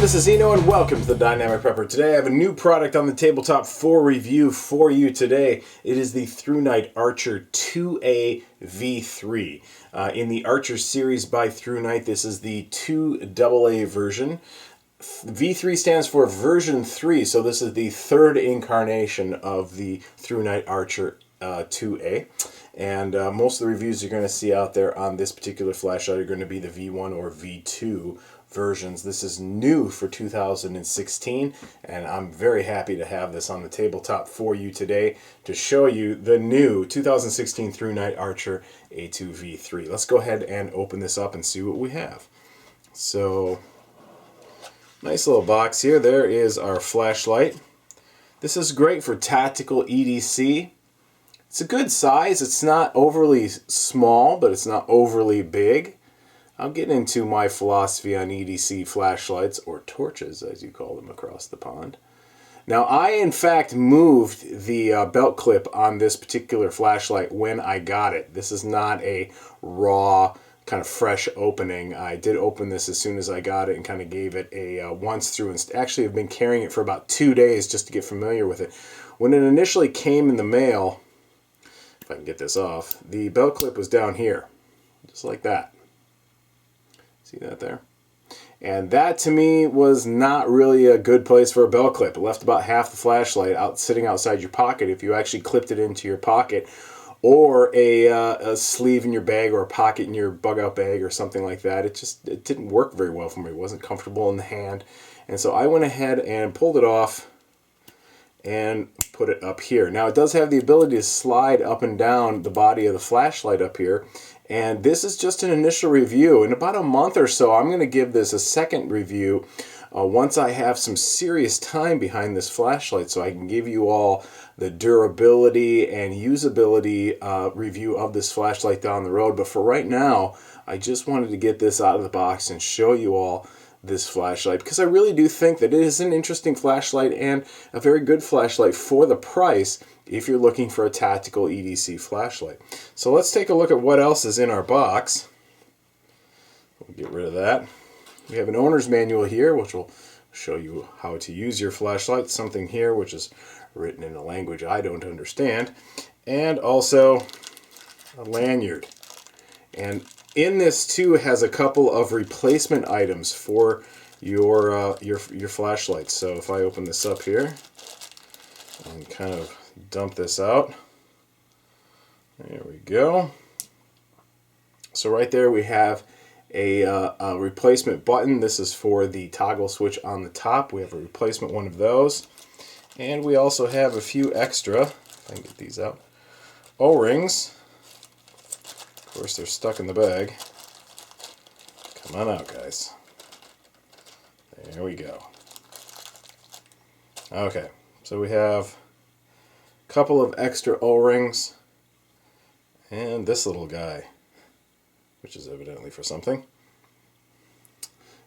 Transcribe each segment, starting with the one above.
this is Eno, and welcome to the Dynamic Prepper. Today I have a new product on the tabletop for review for you today. It is the Thrunite Archer 2A V3. In the Archer series by Thrunite, this is the 2AA version. V3 stands for version 3, so this is the third incarnation of the Thrunite Archer 2A. And most of the reviews you're going to see out there on this particular flashlight are going to be the V1 or V2 versions. This is new for 2016, and I'm very happy to have this on the tabletop for you today to show you the new 2016 Thrunite Archer A2 V3. Let's go ahead and open this up and see what we have. So, nice little box here. There is our flashlight. This is great for tactical EDC. It's a good size. It's not overly small, but it's not overly big. I'll get into my philosophy on EDC flashlights, or torches as you call them across the pond. Now, I in fact moved the belt clip on this particular flashlight when I got it. This is not a raw, kind of fresh opening. I did open this as soon as I got it and kind of gave it a once through. And actually, I've been carrying it for about 2 days just to get familiar with it. When it initially came in the mail, if I can get this off, the belt clip was down here, just like that. See that there? And that to me was not really a good place for a belt clip. It left about half the flashlight out sitting outside your pocket if you actually clipped it into your pocket, or a sleeve in your bag, or a pocket in your bug out bag or something like that. It didn't work very well for me. It wasn't comfortable in the hand. And so I went ahead and pulled it off and put it up here. Now it does have the ability to slide up and down the body of the flashlight up here. And this is just an initial review. In about a month or so, I'm going to give this a second review once I have some serious time behind this flashlight, so I can give you all the durability and usability review of this flashlight down the road. But for right now, I just wanted to get this out of the box and show you all this flashlight, because I really do think that it is an interesting flashlight and a very good flashlight for the price if you're looking for a tactical EDC flashlight. So let's take a look at what else is in our box. We'll get rid of that. We have an owner's manual here, which will show you how to use your flashlight. Something here which is written in a language I don't understand. And also a lanyard. And in this too has a couple of replacement items for your flashlights. So if I open this up here and kind of dump this out, there we go. So right there we have a replacement button. This is for the toggle switch on the top. We have a replacement one of those, and we also have a few extra, if I can get these out, O-rings. Of course, they're stuck in the bag. Come on out, guys. There we go. Okay, so we have a couple of extra O-rings and this little guy, which is evidently for something,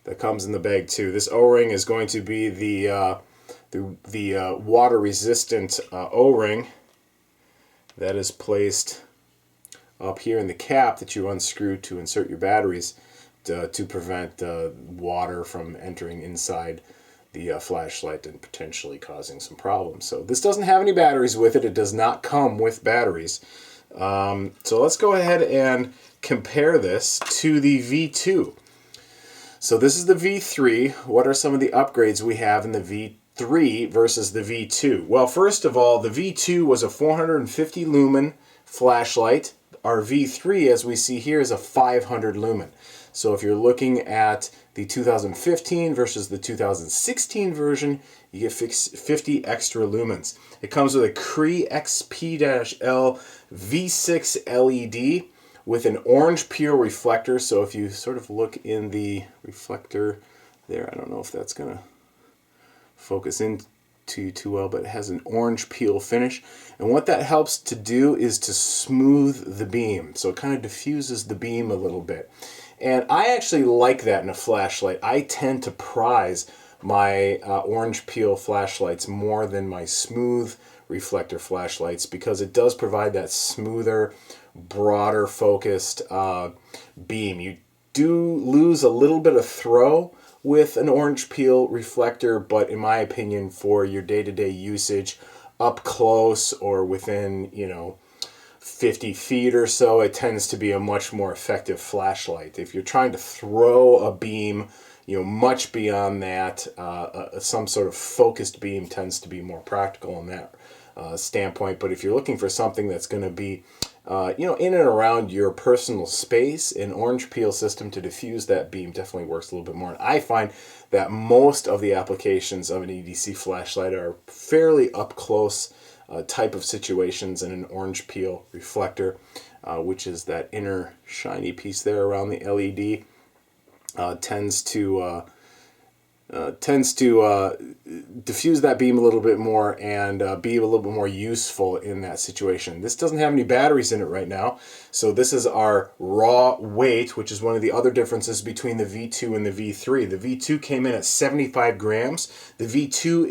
that comes in the bag too. This O-ring is going to be the water-resistant O-ring that is placed up here in the cap that you unscrew to insert your batteries to prevent water from entering inside the flashlight and potentially causing some problems. So this doesn't have any batteries with it. It does not come with batteries. So let's go ahead and compare this to the V2. So this is the V3. What are some of the upgrades we have in the V3 versus the V2? Well, first of all, the V2 was a 450 lumen flashlight. Our V3, as we see here, is a 500 lumen. So if you're looking at the 2015 versus the 2016 version, you get 50 extra lumens. It comes with a CREE XP-L V6 LED with an orange peel reflector. So if you sort of look in the reflector there, I don't know if that's going to focus in too well, but it has an orange peel finish, and what that helps to do is to smooth the beam, so it kind of diffuses the beam a little bit. And I actually like that in a flashlight. I tend to prize my orange peel flashlights more than my smooth reflector flashlights, because it does provide that smoother, broader focused beam. You do lose a little bit of throw with an orange peel reflector, but in my opinion, for your day-to-day usage, up close or within, 50 feet or so, it tends to be a much more effective flashlight. If you're trying to throw a beam, much beyond that, some sort of focused beam tends to be more practical in that standpoint. But if you're looking for something that's going to be, in and around your personal space, an orange peel system to diffuse that beam definitely works a little bit more. And I find that most of the applications of an EDC flashlight are fairly up close type of situations, and an orange peel reflector, which is that inner shiny piece there around the LED, tends to diffuse that beam a little bit more and be a little bit more useful in that situation. This doesn't have any batteries in it right now, so this is our raw weight, which is one of the other differences between the V2 and the V3. The V2 came in at 75 grams. The V3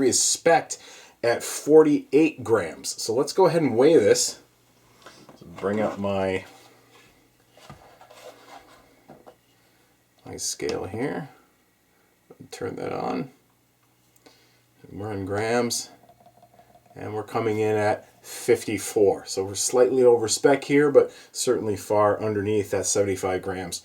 is spec'd at 48 grams. So let's go ahead and weigh this. So bring up my scale here. Turn that on. We're in grams, and we're coming in at 54. So we're slightly over spec here, but certainly far underneath that 75 grams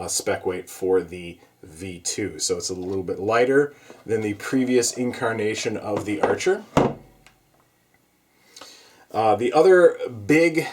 spec weight for the V2. So it's a little bit lighter than the previous incarnation of the Archer. The other big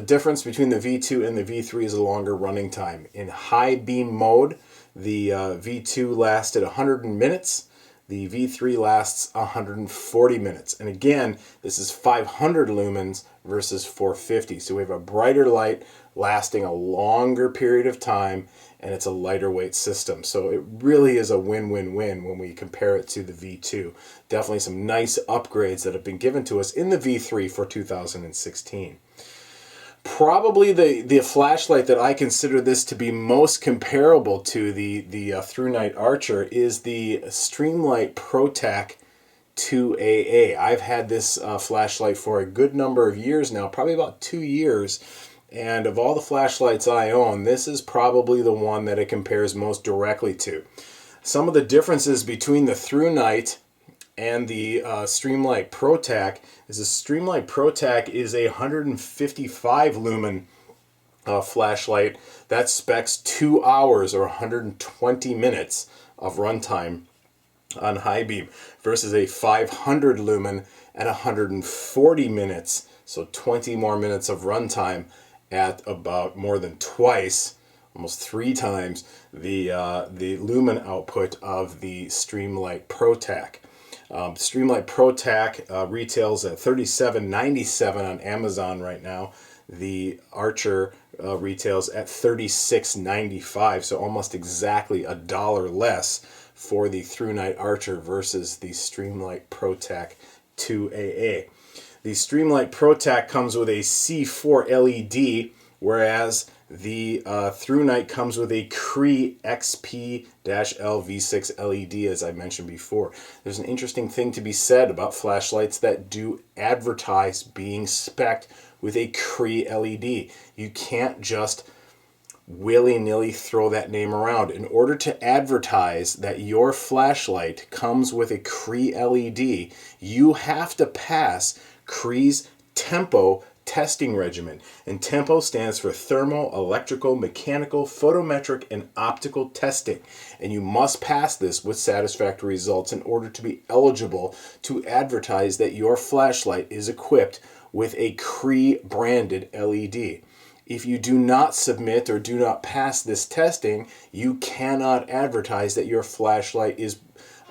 difference between the V2 and the V3 is a longer running time. In high beam mode, the V2 lasted 100 minutes. The V3 lasts 140 minutes. And again, this is 500 lumens versus 450. So we have a brighter light lasting a longer period of time, and it's a lighter weight system. So it really is a win-win-win when we compare it to the V2. Definitely some nice upgrades that have been given to us in the V3 for 2016. Probably the flashlight that I consider this to be most comparable to the Thrunite Archer is the Streamlight ProTac 2AA. I've had this flashlight for a good number of years now, probably about 2 years. And of all the flashlights I own, this is probably the one that it compares most directly to. Some of the differences between the Thrunite and the Streamlight ProTac is the Streamlight ProTac is a 155 lumen flashlight that specs 2 hours or 120 minutes of runtime on high beam versus a 500 lumen at 140 minutes, so 20 more minutes of runtime at about more than twice, almost 3 times the lumen output of the Streamlight ProTac. Streamlight ProTac retails at $37.97 on Amazon right now. The Archer retails at $36.95, so almost exactly $1 less for the Thrunite Archer versus the Streamlight ProTac 2AA. The Streamlight ProTac comes with a C4 LED, whereas the Thrunite comes with a CREE XP-L V6 LED, as I mentioned before. There's an interesting thing to be said about flashlights that do advertise being spec'd with a CREE LED. You can't just willy-nilly throw that name around. In order to advertise that your flashlight comes with a CREE LED, you have to pass CREE's Tempo testing regimen. And TEMPO stands for Thermal, Electrical, Mechanical, Photometric, and Optical Testing. And you must pass this with satisfactory results in order to be eligible to advertise that your flashlight is equipped with a CREE branded LED. If you do not submit or do not pass this testing, you cannot advertise that your flashlight is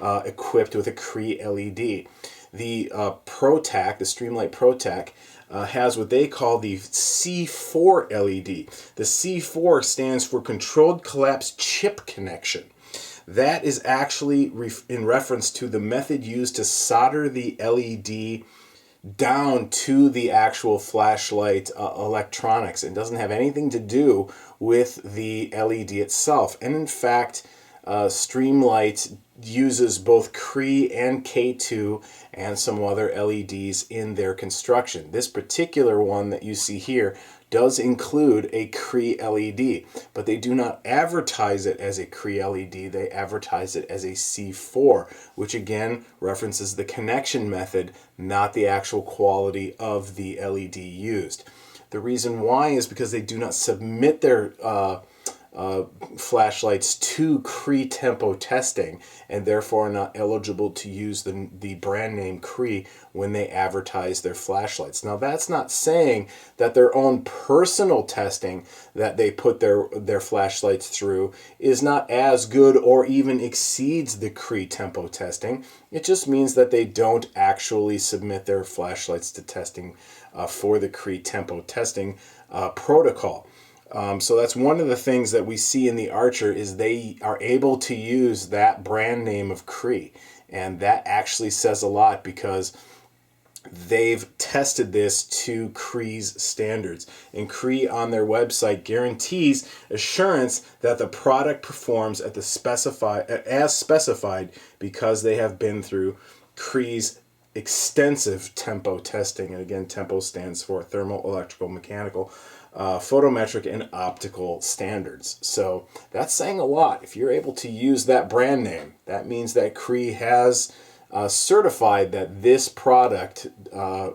equipped with a CREE LED. The ProTac, the Streamlight ProTac, has what they call the C4 LED. The C4 stands for Controlled Collapse Chip Connection. That is actually in reference to the method used to solder the LED down to the actual flashlight electronics. It doesn't have anything to do with the LED itself. And in fact, Streamlight uses both CREE and K2 and some other LEDs in their construction. This particular one that you see here does include a CREE LED, but they do not advertise it as a CREE LED. They advertise it as a C4, which again references the connection method, not the actual quality of the LED used. The reason why is because they do not submit their flashlights to CREE tempo testing, and therefore are not eligible to use the brand name CREE when they advertise their flashlights. Now, that's not saying that their own personal testing that they put their flashlights through is not as good or even exceeds the CREE tempo testing. It just means that they don't actually submit their flashlights to testing for the CREE tempo testing protocol. So that's one of the things that we see in the Archer is they are able to use that brand name of CREE, and that actually says a lot because they've tested this to CREE's standards, and CREE on their website guarantees assurance that the product performs at the as specified because they have been through CREE's extensive tempo testing. And again, tempo stands for thermal, electrical, mechanical, photometric, and optical standards. So that's saying a lot. If you're able to use that brand name, that means that CREE has certified that this product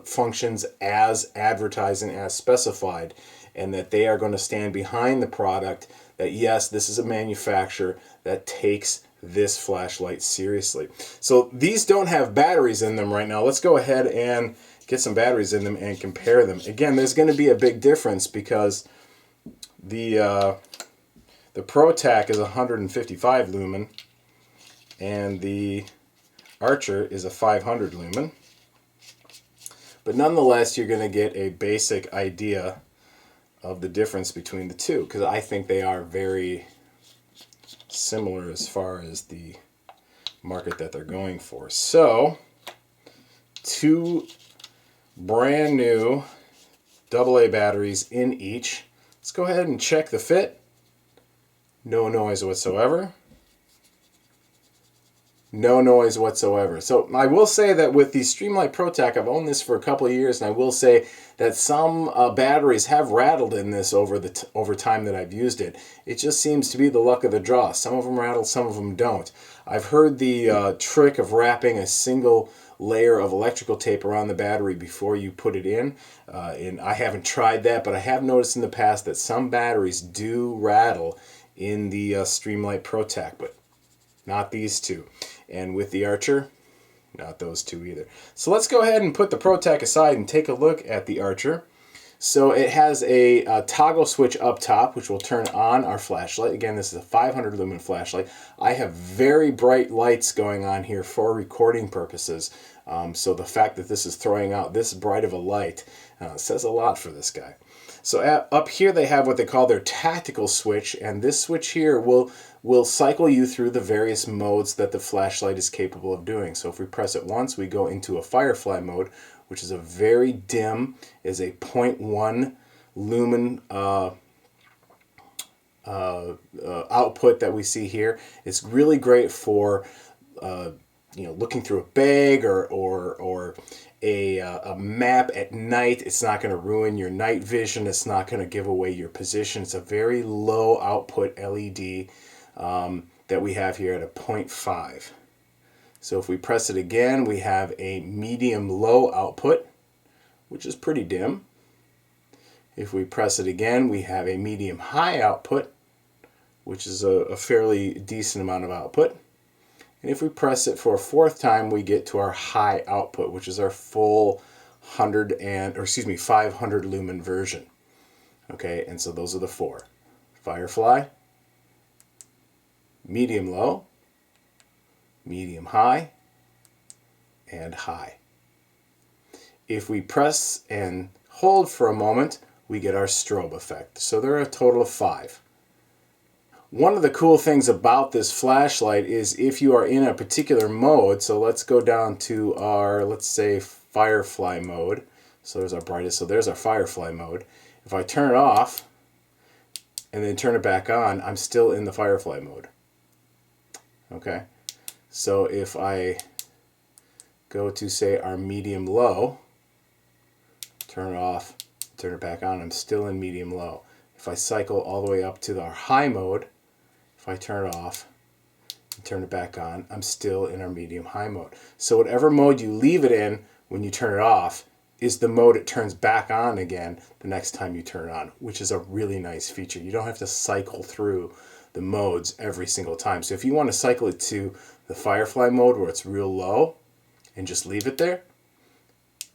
functions as advertised and as specified, and that they are going to stand behind the product, that yes, this is a manufacturer that takes this flashlight seriously. So these don't have batteries in them right now. Let's go ahead and get some batteries in them and compare them. Again, there's going to be a big difference because the ProTac is 155 lumen and the Archer is a 500 lumen. But nonetheless, you're going to get a basic idea of the difference between the two, because I think they are very similar as far as the market that they're going for. So, two brand new AA batteries in each. Let's go ahead and check the fit. No noise whatsoever. No noise whatsoever. So I will say that with the Streamlight ProTac, I've owned this for a couple of years, and I will say that some batteries have rattled in this over time that I've used it. It just seems to be the luck of the draw. Some of them rattle, some of them don't. I've heard the trick of wrapping a single layer of electrical tape around the battery before you put it in, and I haven't tried that, but I have noticed in the past that some batteries do rattle in the Streamlight ProTac, but not these two. And with the Archer, not those two either. So let's go ahead and put the ProTac aside and take a look at the Archer. So it has a toggle switch up top, which will turn on our flashlight. Again, this is a 500 lumen flashlight. I have very bright lights going on here for recording purposes. So the fact that this is throwing out this bright of a light says a lot for this guy. So up here they have what they call their tactical switch, and this switch here will cycle you through the various modes that the flashlight is capable of doing. So if we press it once, we go into a firefly mode, which is a very dim, is a 0.1 lumen output that we see here. It's really great for looking through a bag or a map at night. It's not going to ruin your night vision. It's not going to give away your position. It's a very low output LED that we have here at a 0.5. So if we press it again, we have a medium low output, which is pretty dim. If we press it again, we have a medium high output, which is a fairly decent amount of output. And if we press it for a fourth time, we get to our high output, which is our full 500 lumen version. Okay, and so those are the four: Firefly, medium low, medium high, and high. If we press and hold for a moment, we get our strobe effect. So there are a total of 5. One of the cool things about this flashlight is if you are in a particular mode, so let's go down to our, let's say, Firefly mode. So there's our brightest, so there's our Firefly mode. If I turn it off and then turn it back on, I'm still in the Firefly mode. Okay, so if I go to, say, our medium low, turn it off, Turn it back on, I'm still in medium low. If I cycle all the way up to our high mode, if I turn it off and turn it back on, I'm still in our medium high mode. So whatever mode you leave it in when you turn it off is the mode it turns back on again the next time you turn it on, which is a really nice feature. You don't have to cycle through the modes every single time. So if you want to cycle it to the Firefly mode where it's real low and just leave it there,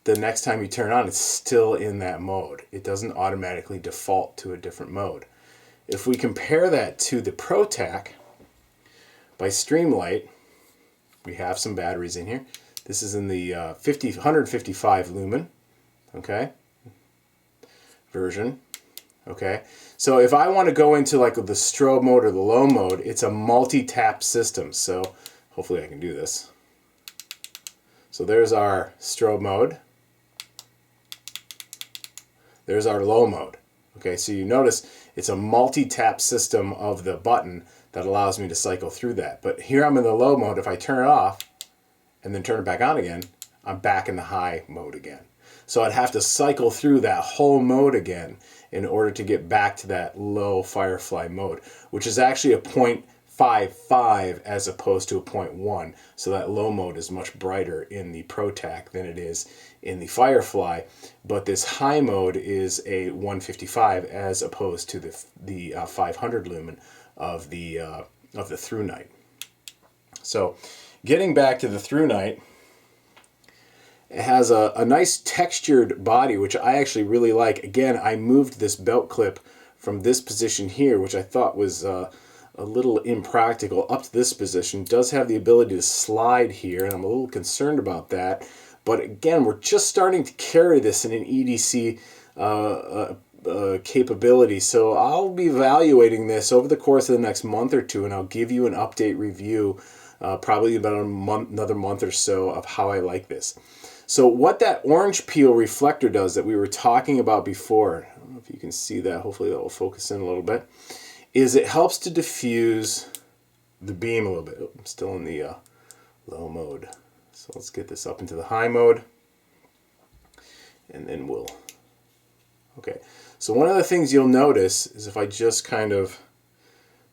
the next time you turn it on, it's still in that mode. It doesn't automatically default to a different mode. If we compare that to the ProTac by Streamlight, we have some batteries in here. This is in the 155 lumen, okay, version, okay. So if I want to go into like the strobe mode or the low mode, it's a multi-tap system. So hopefully I can do this. So there's our strobe mode. There's our low mode. Okay, so you notice it's a multi-tap system of the button that allows me to cycle through that. But here I'm in the low mode. If I turn it off and then turn it back on again, I'm back in the high mode again. So I'd have to cycle through that whole mode again in order to get back to that low Firefly mode, which is actually a 0.55 as opposed to a 0.1. So that low mode is much brighter in the ProTac than it is in the Firefly, but this high mode is a 155 as opposed to the 500 lumen of the Thrunite. So getting back to the Thrunite, it has a nice textured body, which I actually really like. Again, I moved this belt clip from this position here, which I thought was a little impractical, up to this position. It does have the ability to slide here, and I'm a little concerned about that. But again, we're just starting to carry this in an EDC capability. So I'll be evaluating this over the course of the next month or two, and I'll give you an update review probably about another month or so of how I like this. So what that orange peel reflector does that we were talking about before, I don't know if you can see that, hopefully that will focus in a little bit, is it helps to diffuse the beam a little bit. I'm still in the low mode. So let's get this up into the high mode, and then we'll, okay. So one of the things you'll notice is if I just kind of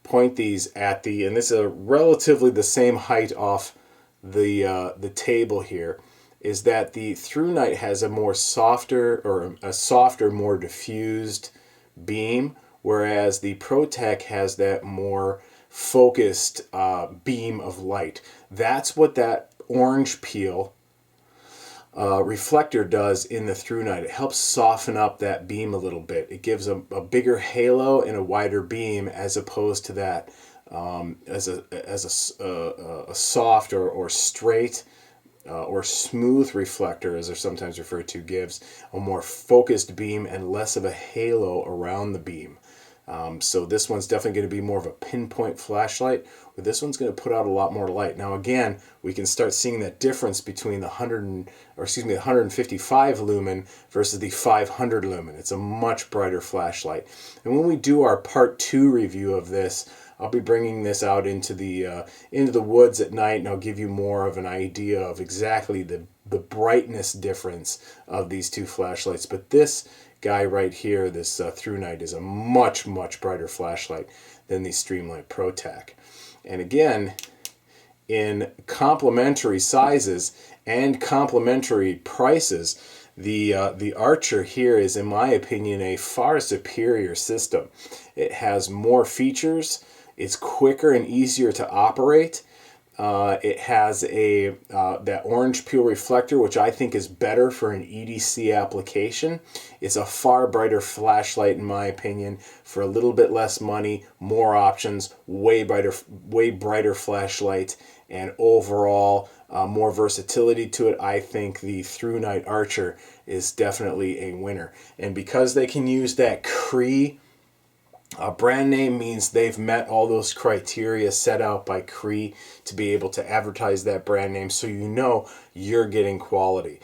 point these at the, and this is relatively the same height off the table here, is that the Thrunite has a more softer, more diffused beam, whereas the ProTac has that more focused beam of light. That's what that orange peel reflector does in the Thrunite. It helps soften up that beam a little bit. It gives a bigger halo and a wider beam as opposed to that as a soft or straight or smooth reflector, as they're sometimes referred to, gives a more focused beam and less of a halo around the beam. So this one's definitely going to be more of a pinpoint flashlight, but this one's going to put out a lot more light. Now again, we can start seeing that difference between the 155 lumen versus the 500 lumen. It's a much brighter flashlight. And when we do our part 2 review of this, I'll be bringing this out into the woods at night, and I'll give you more of an idea of exactly the brightness difference of these two flashlights. But this guy right here, this Thrunite, is a much, much brighter flashlight than the Streamlight ProTac. And again, in complementary sizes and complementary prices, the Archer here is, in my opinion, a far superior system. It has more features. It's quicker and easier to operate. It has that orange peel reflector, which I think is better for an EDC application. It's a far brighter flashlight, in my opinion, for a little bit less money, more options, way brighter flashlight, and overall more versatility to it. I think the Thrunite Archer is definitely a winner. And because they can use that CREE brand name, means they've met all those criteria set out by CREE to be able to advertise that brand name, so you know you're getting quality.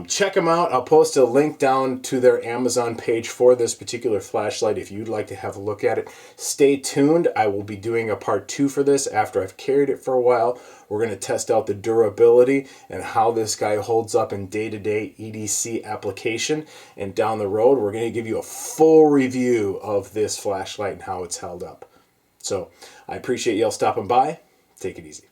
Check them out. I'll post a link down to their Amazon page for this particular flashlight if you'd like to have a look at it. Stay tuned. I will be doing a part 2 for this after I've carried it for a while. We're going to test out the durability and how this guy holds up in day-to-day EDC application. And down the road, we're going to give you a full review of this flashlight and how it's held up. So I appreciate y'all stopping by. Take it easy.